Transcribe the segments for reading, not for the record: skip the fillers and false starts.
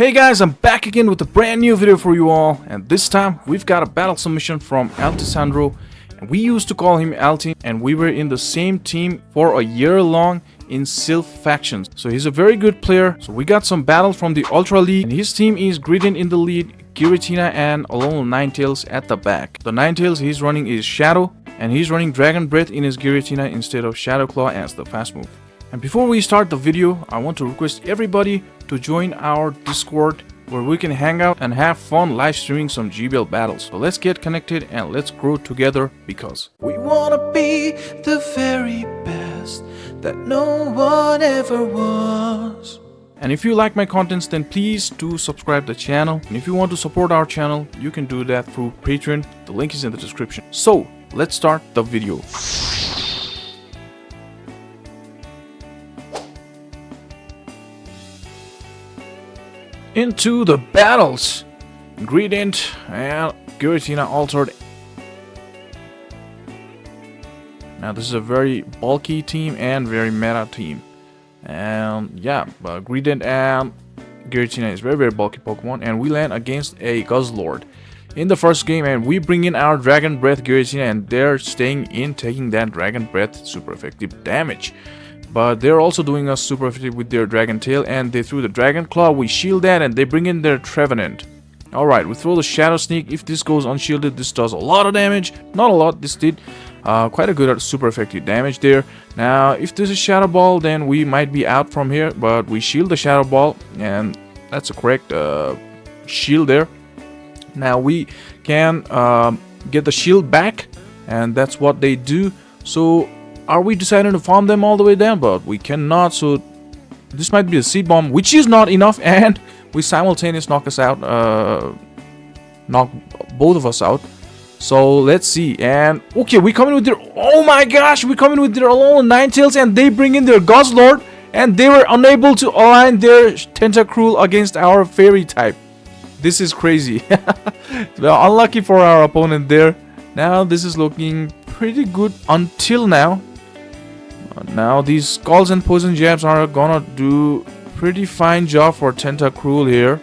Hey guys, I'm back again with a brand new video for you all, and this time we've got a battle submission from Altisandro, and we used to call him Alti, and we were in the same team for a year long in Sylph factions. So he's a very good player. So we got some battle from the Ultra League, and his team is Greedent in the lead, Giratina and Alone Ninetales at the back. The Ninetales he's running is Shadow, and he's running Dragon Breath in his Giratina instead of Shadow Claw as the fast move. And before we start the video, I want to request everybody to join our Discord where we can hang out and have fun live streaming some GBL battles. So let's get connected and let's grow together because we wanna be the very best that no one ever was. And if you like my contents, then please do subscribe the channel. And if you want to support our channel, you can do that through Patreon. The link is in the description. So let's start the video. Into the battles, Greedent and Giratina altered. Now this is a very bulky team and very meta team, and yeah, Greedent and Giratina is very bulky Pokemon, and we land against a Guzzlord in the first game, and we bring in our Dragon Breath Giratina, and they're staying in, taking that Dragon Breath super effective damage. But they're also doing us super effective with their Dragon Tail, and they threw the Dragon Claw. We shield that, and they bring in their Trevenant. Alright, we throw the Shadow Sneak. If this goes unshielded, this does a lot of damage. Not a lot, this did quite a good super effective damage there. Now, if this is Shadow Ball, then we might be out from here, but we shield the Shadow Ball, and that's a correct shield there. Now, we can get the shield back, and that's what they do. So are we deciding to farm them all the way down? But we cannot, so this might be a seed bomb, which is not enough, and we simultaneously knock us out, knock both of us out. So let's see, and okay, we come in with their, oh my gosh, we come in with their Alone Ninetales, and they bring in their Guzzlord, and they were unable to align their Tentacruel against our Fairy type. This is crazy. Well, unlucky for our opponent there. Now this is looking pretty good until now. Now these Scalds and Poison Jabs are gonna do pretty fine job for Tentacruel here.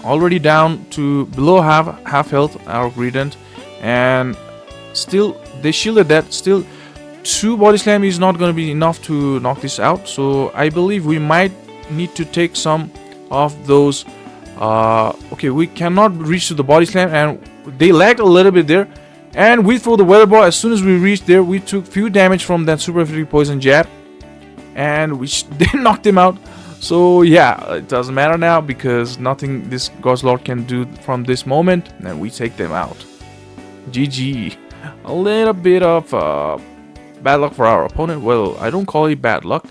Already down to below half health, our Greedent, and still they shielded that. Still 2 body slam is not gonna be enough to knock this out, so I believe we might need to take some of those. Okay, we cannot reach to the body slam, and they lagged a little bit there. And we throw the Weather Ball. As soon as we reached there, we took few damage from that super effective Poison Jab, and we then knocked him out. So yeah, it doesn't matter now because nothing this Guzzlord can do from this moment, and we take them out. GG. A little bit of bad luck for our opponent. Well, I don't call it bad luck.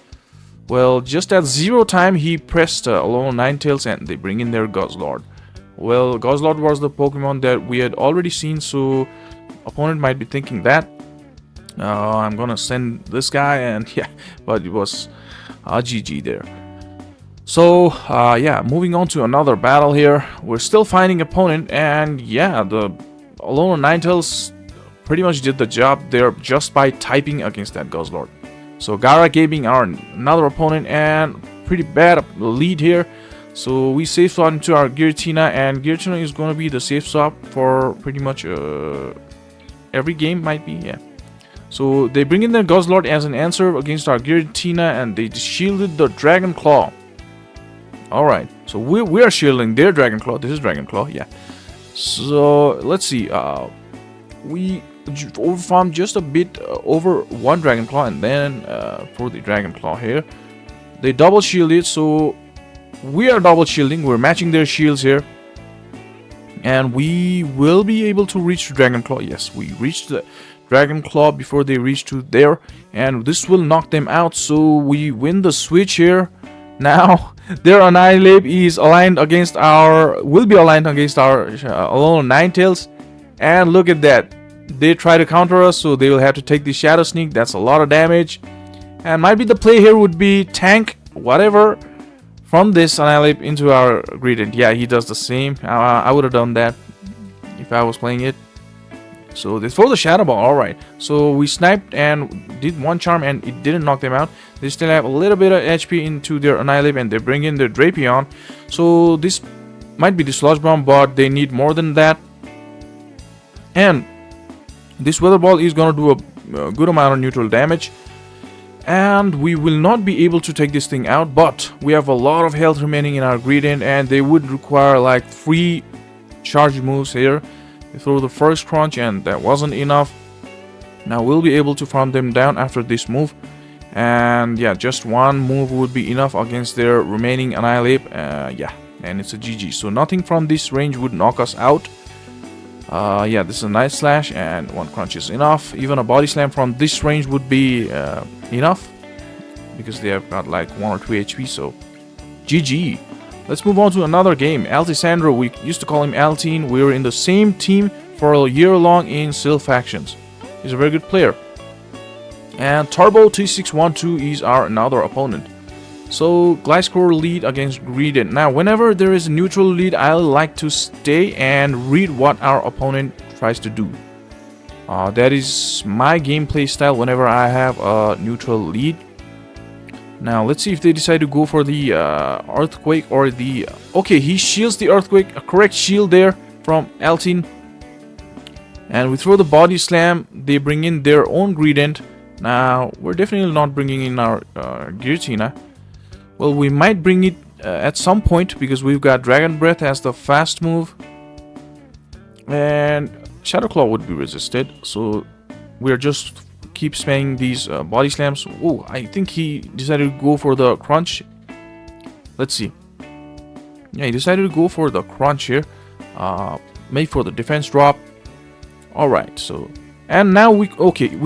Well, just at 0 time he pressed Alone Ninetales, and they bring in their Guzzlord. Well, Guzzlord was the Pokemon that we had already seen, so opponent might be thinking that I'm gonna send this guy, and yeah, but it was GG there. So yeah, moving on to another battle here. We're still finding opponent, and yeah, the Alone Ninetales pretty much did the job there just by typing against that Guzzlord. So Gara giving our another opponent, and pretty bad lead here. So we safe swap into our Giratina, and Giratina is going to be the safe swap for pretty much every game, might be, yeah. So they bring in their Guzzlord as an answer against our Giratina, and they shielded the Dragon Claw. Alright, so we are shielding their Dragon Claw. This is Dragon Claw, yeah. So let's see, we overfarmed just a bit over 1 Dragon Claw, and then for the Dragon Claw here, they double shielded, so we are double shielding, we're matching their shields here, and we will be able to reach the Dragon Claw. Yes, we reached the Dragon Claw before they reach to there, and this will knock them out, so we win the switch here. Now their Annihilate is aligned against our, will be aligned against our Alone Ninetales, and look at that, they try to counter us, so they will have to take the Shadow Sneak. That's a lot of damage, and might be the play here would be tank whatever from this Annihilate into our Greedent. Yeah, he does the same. I would have done that if I was playing it. So they throw the Shadow Ball. Alright. So we sniped and did one charm and it didn't knock them out. They still have a little bit of HP into their Annihilate and they bring in their Drapion. So this might be the Sludge Bomb, but they need more than that. And this Weather Ball is gonna do a good amount of neutral damage. And we will not be able to take this thing out, but we have a lot of health remaining in our Greedent and they would require like 3 charge moves here. They throw the first crunch and that wasn't enough. Now we'll be able to farm them down after this move. And yeah, just one move would be enough against their remaining Annihilate. Yeah, and it's a GG. So nothing from this range would knock us out. Yeah, this is a nice slash and one crunch is enough. Even a body slam from this range would be enough because they have got like 1 or 2 HP. So GG. Let's move on to another game. Altisandro, we used to call him Altine. We were in the same team for a year long in Sylph factions. He's a very good player. And Turbo T612 is our another opponent. So Gliscor lead against Greedent. Now whenever there is a neutral lead, I like to stay and read what our opponent tries to do. That is my gameplay style whenever I have a neutral lead. Now let's see if they decide to go for the Earthquake or the... Okay, he shields the Earthquake. A correct shield there from Altine. And we throw the Body Slam. They bring in their own Greedent. Now we're definitely not bringing in our Giratina. Well, we might bring it at some point because we've got Dragon Breath as the fast move. And Shadow Claw would be resisted. So we're just keep spamming these body slams. Oh, I think he decided to go for the crunch. Let's see. Yeah, he decided to go for the crunch here. Made for the defense drop. Alright, so... And now we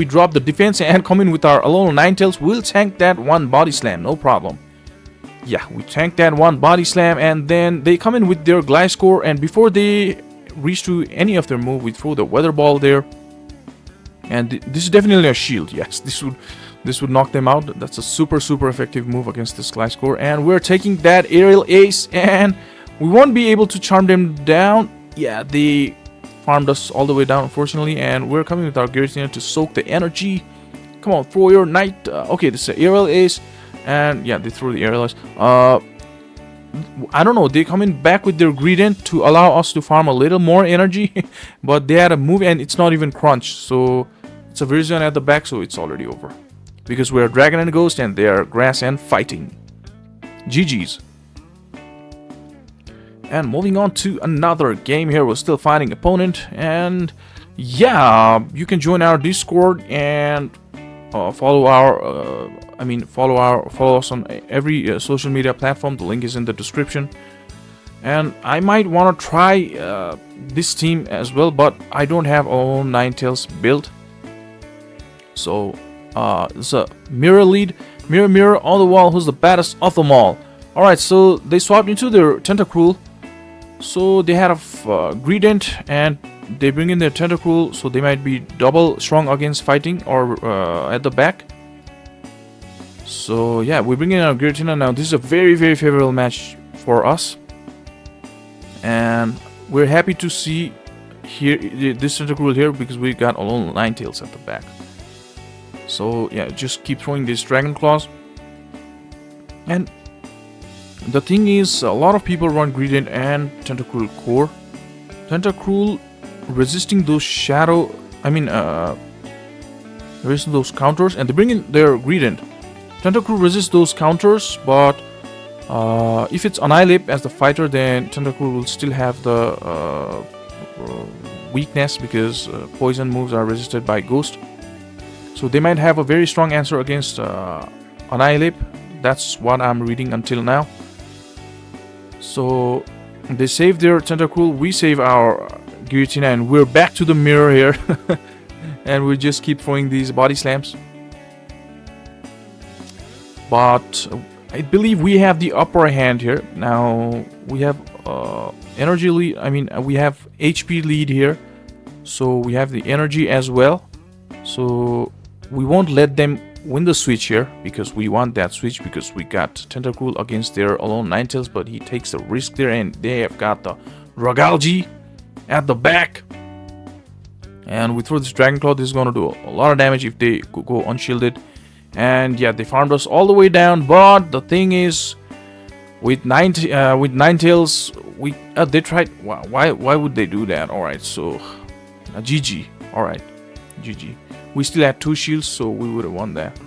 drop the defense and come in with our Alolan Ninetales. We'll tank that one body slam, no problem. Yeah, we tank that one body slam and then they come in with their Gliscor, and before they reach to any of their move, we throw the Weather Ball there. And this is definitely a shield. Yes, this would knock them out. That's a super effective move against this Gliscor. And we're taking that Aerial Ace and we won't be able to charm them down. Yeah, they farmed us all the way down, unfortunately, and we're coming with our Giratina to soak the energy. Come on, throw your Knight. Okay, this is an Aerial Ace. And yeah, they threw the Aerial Ace. I don't know, they come in back with their Greedent to allow us to farm a little more energy. But they had a move and it's not even crunch. So it's a Virizion at the back, so it's already over. Because we're Dragon and Ghost and they are Grass and Fighting. GG's. And moving on to another game here, we're still finding opponent. And yeah, you can join our Discord and follow us on every social media platform. The link is in the description. And I might want to try this team as well, but I don't have all Ninetales built. So it's a mirror lead. Mirror on the wall, who's the baddest of them all? Alright, so they swapped into their Tentacruel. So they had a Greedent and they bring in their Tentacruel, so they might be double strong against fighting or at the back. So yeah, we bring in our Giratina now. This is a very favorable match for us. And we're happy to see here this Tentacruel here because we got Alolan Ninetales at the back. So yeah, just keep throwing these Dragon Claws. And the thing is, a lot of people run Greedent and Tentacruel core. Tentacruel resisting those resisting those counters, and they bring in their Greedent. Tentacruel resists those counters, but if it's Annihilate as the fighter, then Tentacruel will still have the weakness because poison moves are resisted by Ghost. So they might have a very strong answer against Annihilate. That's what I'm reading until now. So they save their Tentacruel, we save our Giratina, and we're back to the mirror here. And we just keep throwing these body slams. But I believe we have the upper hand here. Now we have energy lead. We have HP lead here. So we have the energy as well. So we won't let them win the switch here because we want that switch because we got Tentacruel against their Alolan Ninetales, but he takes the risk there and they have got the Ragalji at the back. And we throw this Dragon Claw. This is gonna do a lot of damage if they go unshielded. And yeah, they farmed us all the way down. But the thing is, with Ninetales, they tried. Why would they do that? All right, so GG. All right, GG. We still had 2 shields, so we would have won that.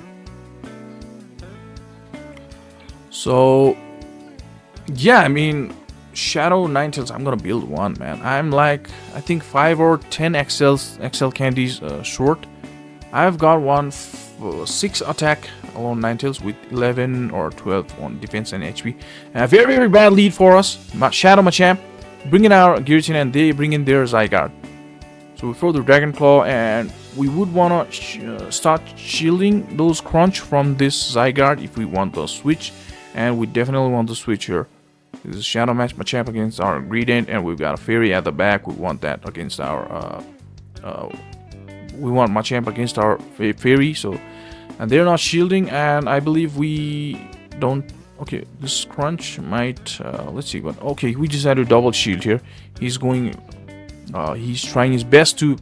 So yeah, I mean, Shadow Ninetales, I'm gonna build one, man. I'm like, I think 5 or 10 XL candies short. I've got one 6 attack alone Ninetales with 11 or 12 on defense and HP. Very, very bad lead for us. Shadow Machamp bringing our Giratina, and they bring in their Zygarde. So we throw the Dragon Claw, and we would want to start shielding those Crunch from this Zygarde if we want to switch. And we definitely want to switch here. This is Shadow Machamp against our Greedent, and we've got a Fairy at the back. We want that against our we want Machamp against our Fairy. So, and they're not shielding, and I believe we don't. Okay, this Crunch might. Let's see what. Okay, we decided to double shield here. He's going. He's trying his best to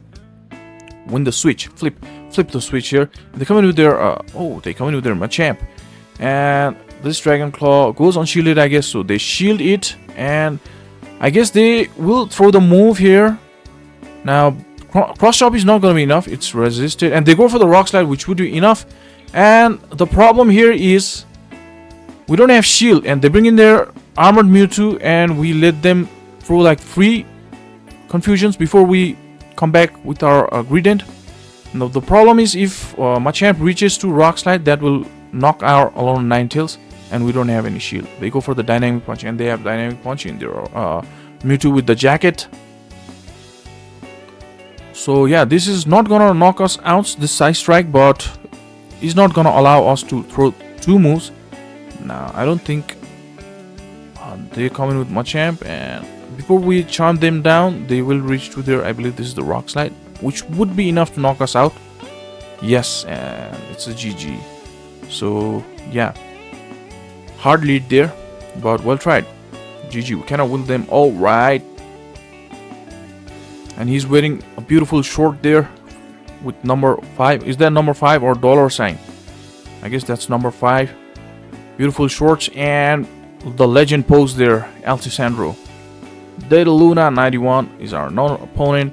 win the switch. Flip the switch here. They come in with their. They come in with their Machamp, and this Dragon Claw goes unshielded, I guess. So they shield it, and I guess they will throw the move here. Now, Cross Chop is not going to be enough. It's resisted, and they go for the Rock Slide, which would be enough. And the problem here is we don't have shield, and they bring in their Armored Mewtwo, and we let them throw like 3 confusions before we come back with our Greedent. Now the problem is if Machamp reaches to Rock Slide, that will knock our alone Ninetales, and we don't have any shield. They go for the Dynamic Punch, and they have Dynamic Punch in their Mewtwo with the jacket. So yeah, this is not gonna knock us out, this Side Strike, but it's not gonna allow us to throw 2 moves. Now I don't think they come in with Machamp, and before we charm them down, they will reach to their, I believe this is the Rock Slide, which would be enough to knock us out. Yes, and it's a GG. So yeah, hard lead there, but well tried. GG, we cannot win them. All right, and he's wearing a beautiful short there with number 5. Is that number 5 or $sign? I guess that's number 5. Beautiful shorts, and the legend pose there, Altisandro. Data Luna 91 is our non-opponent.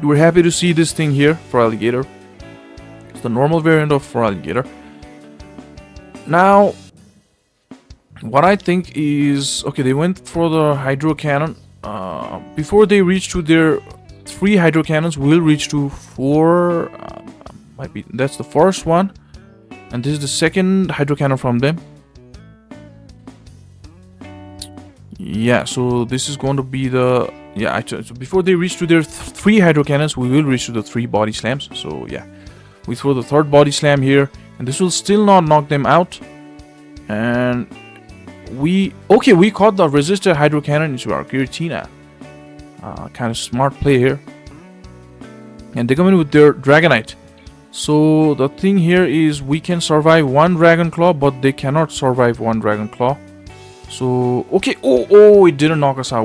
We're happy to see this thing here for Alligator. It's the normal variant of for Alligator. Now, what I think is, okay, they went for the Hydro Cannon. Before they reach to their 3 Hydro Cannons, we'll reach to 4. Might be that's the first one, and this is the second Hydro Cannon from them. Yeah, so this is going to be the so before they reach to their 3 Hydro Cannons, we will reach to the 3 Body Slams. So yeah, we throw the 3rd Body Slam here, and this will still not knock them out. And we caught the resisted Hydro Cannon into our Giratina. Kind of smart play here. And they come in with their Dragonite. So the thing here is we can survive 1 Dragon Claw, but they cannot survive 1 Dragon Claw. So okay, it didn't knock us out.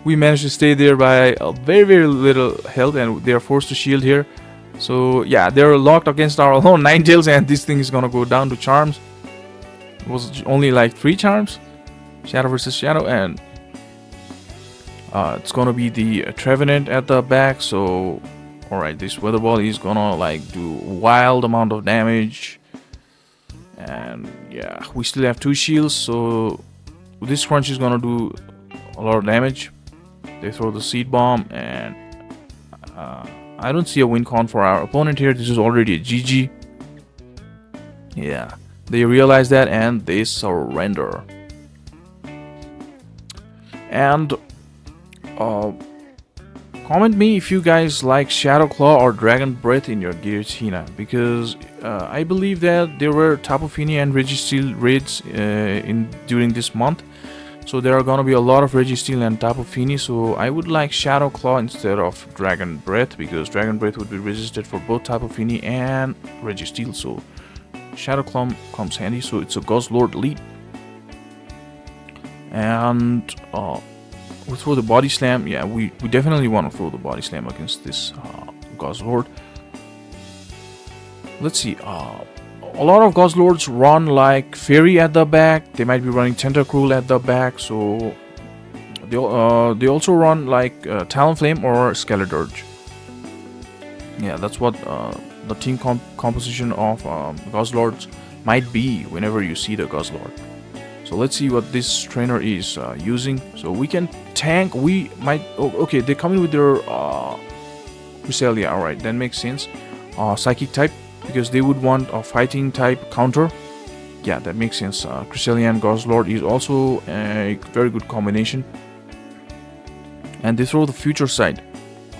We managed to stay there by a very, very little health, and they are forced to shield here. So yeah, they're locked against our alone Ninetales, and this thing is gonna go down to charms. It was only like 3 charms, Shadow versus Shadow, and it's gonna be the Trevenant at the back. So alright, this Weather Ball is gonna like do wild amount of damage, and yeah, we still have 2 shields, so this Crunch is gonna do a lot of damage. They throw the Seed Bomb, and I don't see a win con for our opponent here. This is already a GG. Yeah, they realize that, and they surrender. And comment me if you guys like Shadow Claw or Dragon Breath in your Giratina, because I believe that there were Tapu Fini and Registeel raids during this month. So there are gonna be a lot of Registeel and Tapu Fini, so I would like Shadow Claw instead of Dragon Breath, because Dragon Breath would be resisted for both Tapu Fini and Registeel, so Shadow Claw comes handy. So it's a Guzzlord lead. And we'll throw the body slam. Yeah, we definitely want to throw the body slam against this Guzzlord. Let's see. A lot of Guzzlords run like Fairy at the back. They might be running Tentacruel at the back. So they also run like Talonflame or Skeledirge. Yeah, that's what the team composition of Guzzlords might be whenever you see the Guzzlord. So let's see what this trainer is using. So we can tank. We might. Oh, okay, they come in with their Cresselia. Alright, that makes sense. Psychic type, because they would want a fighting type counter. Yeah, that makes sense. Cresselia and Guzzlord is also a very good combination. And they throw the Future Sight.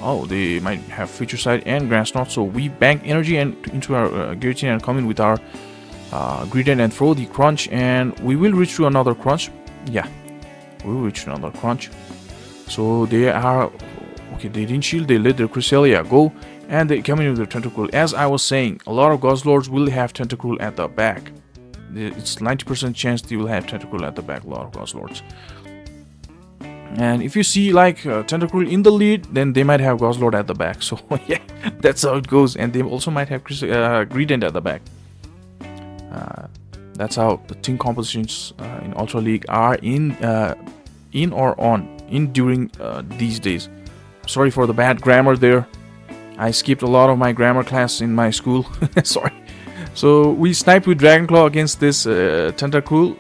Oh, they might have Future Sight and Grass Knot. So we bank energy and into our Giratina and come in with our Greedent and throw the Crunch, and we will reach to another Crunch. Yeah, we will reach to another Crunch. So they are okay. They didn't shield. They let their Cresselia go, and they come in with their Tentacruel. As I was saying, a lot of Guzzlords will have Tentacruel at the back. It's 90% chance they will have Tentacruel at the back. A lot of Guzzlords. And if you see like Tentacruel in the lead, then they might have Guzzlord at the back. So yeah, that's how it goes. And they also might have Greedent at the back. That's how the team compositions in Ultra League are in during these days. Sorry for the bad grammar there. I skipped a lot of my grammar class in my school. Sorry. So we sniped with Dragon Claw against this Tentacruel.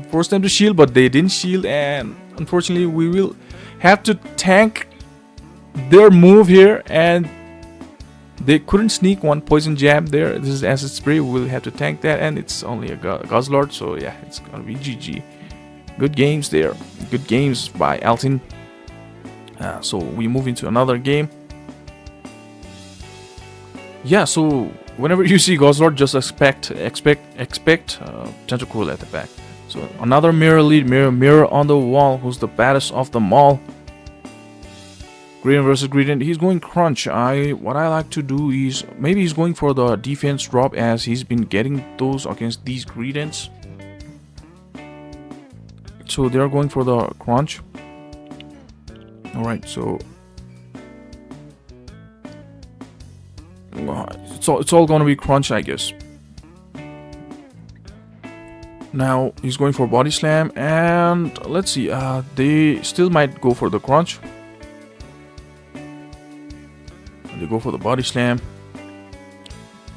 Forced them to shield, but they didn't shield, and unfortunately we will have to tank their move here, and they couldn't sneak one Poison Jab there. This is Acid Spray. We'll have to tank that, and it's only a Guzzlord, so yeah, it's gonna be GG. Good games there. Good games by Altin. So we move into another game. Yeah, so whenever you see Guzzlord, just expect Tentacruel at the back. So another mirror lead, mirror on the wall. Who's the baddest of them all? Greedent versus Greedent. He's going Crunch. What I like to do is maybe he's going for the defense drop, as he's been getting those against these Greedents. So they're going for the Crunch. Alright, so it's all gonna be Crunch, I guess. Now he's going for Body Slam, and let's see, they still might go for the Crunch. They go for the Body Slam.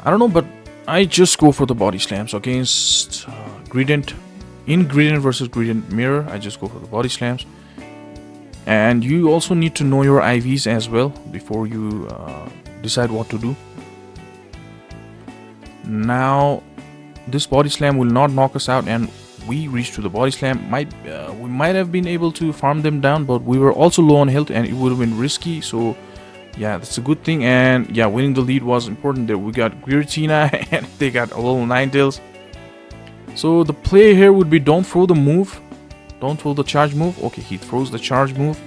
I don't know, but I just go for the Body Slams against Greedent. In Greedent versus Greedent Mirror, I just go for the Body Slams. And you also need to know your IVs as well before you decide what to do. Now this Body Slam will not knock us out, and we reach to the Body Slam. We might have been able to farm them down, but we were also low on health and it would have been risky. So yeah, that's a good thing. And yeah, winning the lead was important there. We got Giratina and they got a little Ninetales. So the play here would be don't throw the move. Don't throw the charge move. Okay, he throws the charge move.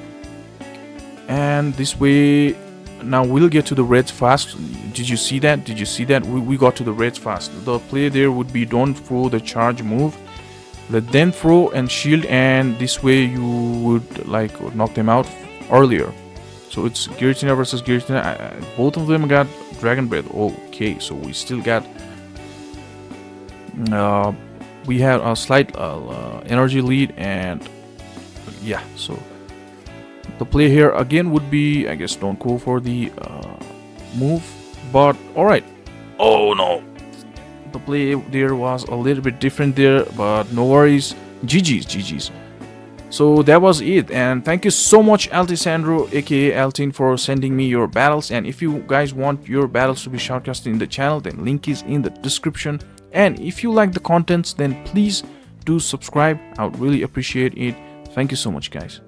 And this way, now we'll get to the reds fast. Did you see that? Did you see that? We got to the reds fast. The play there would be don't throw the charge move. Let them throw and shield, and this way you would like knock them out earlier. So it's Giratina versus Giratina. Both of them got Dragon Breath. Okay, so we still got we have a slight energy lead, and yeah, so the play here again would be, I guess, don't go for the move, but alright. Oh no, the play there was a little bit different there, but no worries. GG's. So that was it, and thank you so much Altisandro aka Altin for sending me your battles. And if you guys want your battles to be shoutcasted in the channel, then link is in the description. And if you like the contents, then please do subscribe. I would really appreciate it. Thank you so much, guys.